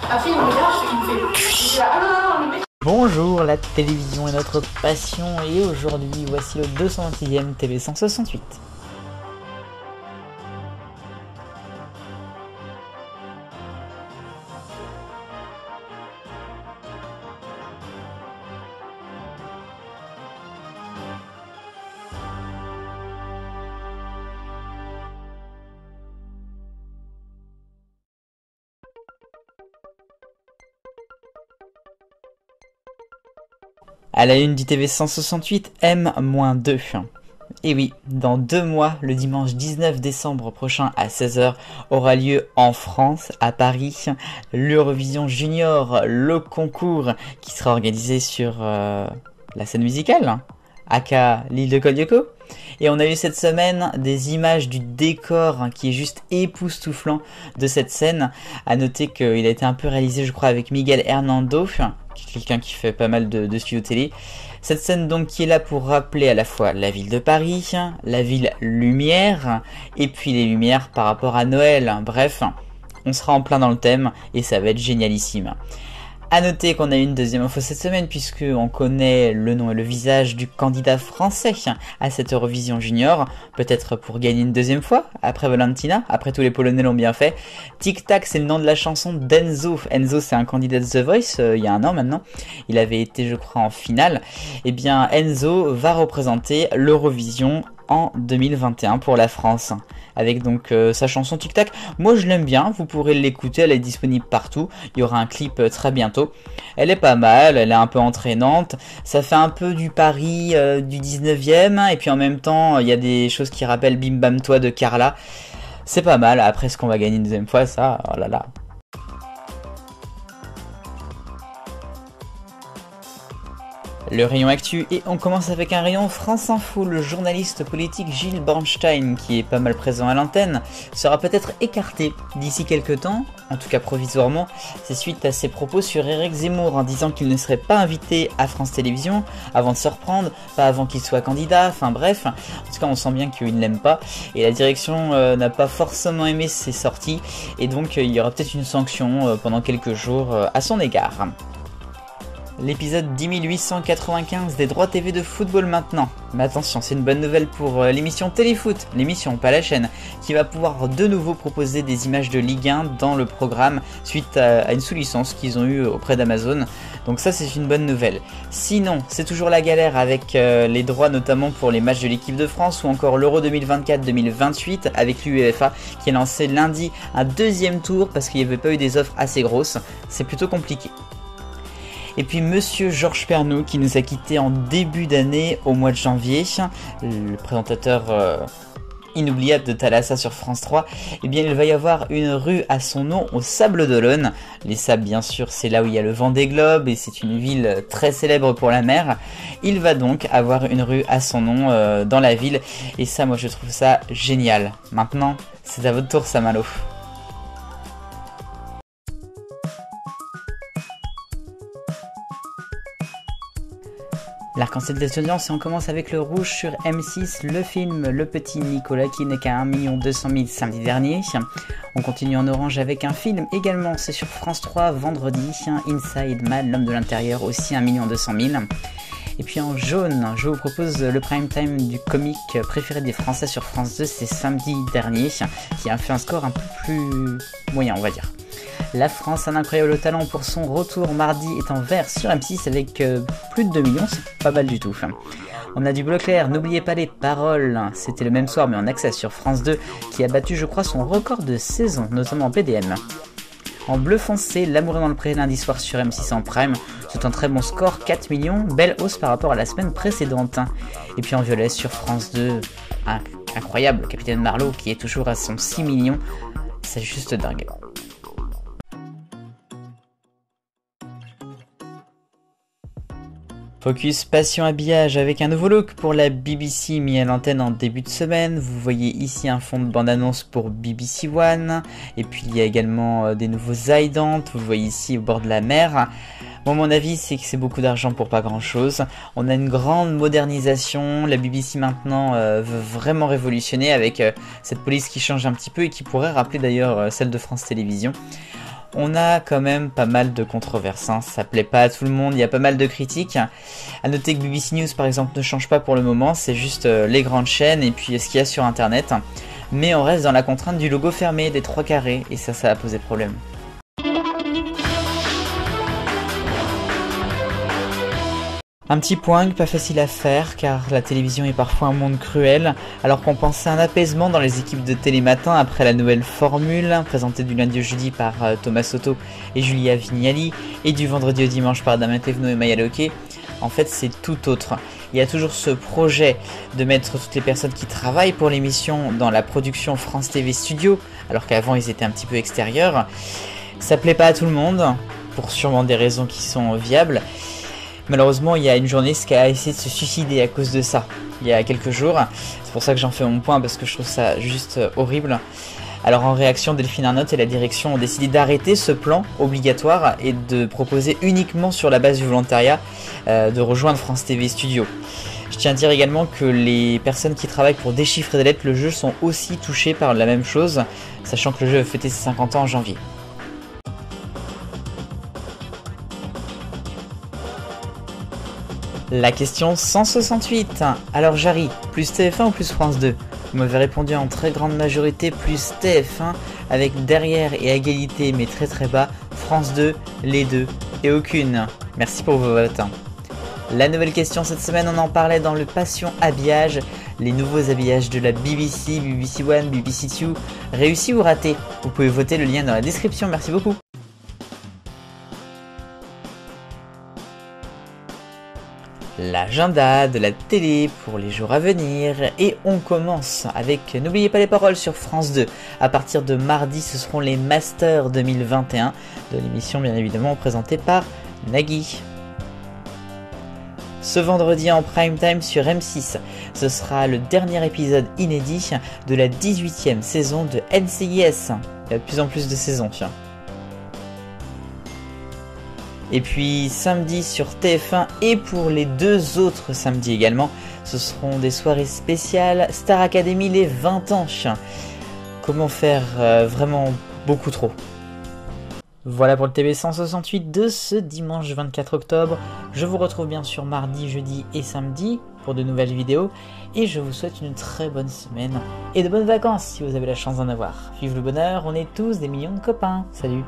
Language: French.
Après, il me regarde, il me fait ah non, non, le mec. Bonjour, la télévision est notre passion et aujourd'hui voici le 226e TV 168. À la une du TV 168, M-2. Et oui, dans 2 mois, le dimanche 19 décembre prochain à 16h, aura lieu en France, à Paris, l'Eurovision Junior, le concours qui sera organisé sur la scène musicale, aka l'île de Colyoko. Et on a eu cette semaine des images du décor qui est juste époustouflant de cette scène. À noter qu'il a été un peu réalisé, je crois, avec Miguel Hernando, quelqu'un qui fait pas mal de studios télé. Cette scène donc qui est là pour rappeler à la fois la ville de Paris, la ville lumière, et puis les lumières par rapport à Noël. Bref, on sera en plein dans le thème et ça va être génialissime. À noter qu'on a eu une deuxième info cette semaine puisque on connaît le nom et le visage du candidat français à cette Eurovision Junior, peut-être pour gagner une deuxième fois après Valentina, après tous les Polonais l'ont bien fait. Tic Tac, c'est le nom de la chanson d'Enzo. Enzo, c'est un candidat de The Voice il y a un an maintenant, il avait été je crois en finale. Et bien Enzo va représenter l'Eurovision en 2021 pour la France, avec donc sa chanson Tic Tac. Moi je l'aime bien, vous pourrez l'écouter, elle est disponible partout, il y aura un clip très bientôt. Elle est pas mal, elle est un peu entraînante, ça fait un peu du Paris du 19e, et puis en même temps il y a des choses qui rappellent Bim Bam Toi de Carla. C'est pas mal, après ce qu'on va gagner une deuxième fois, ça, oh là là. Le rayon actu, et on commence avec un rayon France Info. Le journaliste politique Gilles Bornstein, qui est pas mal présent à l'antenne, sera peut-être écarté d'ici quelques temps, en tout cas provisoirement. C'est suite à ses propos sur Éric Zemmour en disant qu'il ne serait pas invité à France Télévisions avant de se reprendre, pas avant qu'il soit candidat, enfin bref. En tout cas on sent bien qu'il ne l'aime pas et la direction n'a pas forcément aimé ses sorties et donc il y aura peut-être une sanction pendant quelques jours à son égard. L'épisode 10895 des droits TV de football maintenant. Mais attention, c'est une bonne nouvelle pour l'émission Téléfoot, l'émission, pas la chaîne, qui va pouvoir de nouveau proposer des images de Ligue 1 dans le programme suite à une sous-licence qu'ils ont eue auprès d'Amazon. Donc ça, c'est une bonne nouvelle. Sinon, c'est toujours la galère avec les droits notamment pour les matchs de l'équipe de France ou encore l'Euro 2024-2028 avec l'UEFA qui a lancé lundi un deuxième tour parce qu'il n'y avait pas eu des offres assez grosses. C'est plutôt compliqué. Et puis Monsieur Georges Pernou qui nous a quittés en début d'année au mois de janvier, le présentateur inoubliable de Thalassa sur France 3, eh bien il va y avoir une rue à son nom au Sables d'Olonne. Les Sables bien sûr c'est là où il y a le Vendée Globe et c'est une ville très célèbre pour la mer. Il va donc avoir une rue à son nom dans la ville et ça moi je trouve ça génial. Maintenant c'est à votre tour Saint-Malo. L'arc-en-ciel des audiences et on commence avec le rouge sur M6, le film Le Petit Nicolas qui n'est qu'à 1 200 000 samedi dernier. On continue en orange avec un film également, c'est sur France 3 vendredi, Inside Man, l'homme de l'intérieur, aussi 1 200 000. Et puis en jaune, je vous propose le prime time du comique préféré des Français sur France 2, c'est samedi dernier, qui a fait un score un peu plus moyen on va dire. La France, un incroyable talent pour son retour mardi est en vert sur M6 avec plus de 2 millions, c'est pas mal du tout. On a du bleu clair, n'oubliez pas les paroles, c'était le même soir mais en accès sur France 2 qui a battu je crois son record de saison, notamment en PDM. En bleu foncé, L'amour est dans le pré lundi soir sur M6 en prime, c'est un très bon score, 4 millions, belle hausse par rapport à la semaine précédente. Et puis en violet sur France 2, incroyable, Capitaine Marlowe qui est toujours à son 6 millions, c'est juste dingue. Focus passion habillage avec un nouveau look pour la BBC mis à l'antenne en début de semaine. Vous voyez ici un fond de bande-annonce pour BBC One. Et puis il y a également des nouveaux aidants. Vous voyez ici au bord de la mer. Bon, mon avis, c'est que c'est beaucoup d'argent pour pas grand-chose. On a une grande modernisation. La BBC maintenant veut vraiment révolutionner avec cette police qui change un petit peu et qui pourrait rappeler d'ailleurs celle de France Télévisions. on a quand même pas mal de controverses, hein. Ça plaît pas à tout le monde, il y a pas mal de critiques. À noter que BBC News par exemple ne change pas pour le moment, c'est juste les grandes chaînes et puis ce qu'il y a sur internet. Mais on reste dans la contrainte du logo fermé, des 3 carrés, et ça a posé problème. Un petit point pas facile à faire car la télévision est parfois un monde cruel, alors qu'on pensait à un apaisement dans les équipes de Télématin après la nouvelle formule présentée du lundi au jeudi par Thomas Soto et Julia Vignali et du vendredi au dimanche par Damien Thévenot et Maya Lequet. En fait c'est tout autre. Il y a toujours ce projet de mettre toutes les personnes qui travaillent pour l'émission dans la production France TV Studio, alors qu'avant ils étaient un petit peu extérieurs. Ça plaît pas à tout le monde, pour sûrement des raisons qui sont viables. Malheureusement, il y a une journaliste qui a essayé de se suicider à cause de ça, il y a quelques jours. C'est pour ça que j'en fais mon point, parce que je trouve ça juste horrible. Alors en réaction, Delphine Arnault et la direction ont décidé d'arrêter ce plan obligatoire et de proposer uniquement sur la base du volontariat de rejoindre France TV Studio. Je tiens à dire également que les personnes qui travaillent pour déchiffrer des lettres le jeu sont aussi touchées par la même chose, sachant que le jeu a fêté ses 50 ans en janvier. La question 168. Alors Jarry, plus TF1 ou plus France 2? Vous m'avez répondu en très grande majorité plus TF1, avec derrière et à égalité mais très très bas France 2, les deux et aucune. Merci pour vos votes. La nouvelle question cette semaine, on en parlait dans le Passion Habillage, les nouveaux habillages de la BBC, BBC One, BBC Two, réussis ou ratés? Vous pouvez voter, le lien dans la description, merci beaucoup. L'agenda de la télé pour les jours à venir et on commence avec, n'oubliez pas les paroles sur France 2, à partir de mardi ce seront les Masters 2021 de l'émission bien évidemment présentée par Nagui. Ce vendredi en prime time sur M6, ce sera le dernier épisode inédit de la 18e saison de NCIS, il y a de plus en plus de saisons tiens. Et puis samedi sur TF1 et pour les 2 autres samedis également, ce seront des soirées spéciales Star Academy les 20 ans. Comment faire vraiment beaucoup trop. Voilà pour le TV 168 de ce dimanche 24 octobre. Je vous retrouve bien sûr mardi, jeudi et samedi pour de nouvelles vidéos. Et je vous souhaite une très bonne semaine et de bonnes vacances si vous avez la chance d'en avoir. Vive le bonheur, on est tous des millions de copains. Salut!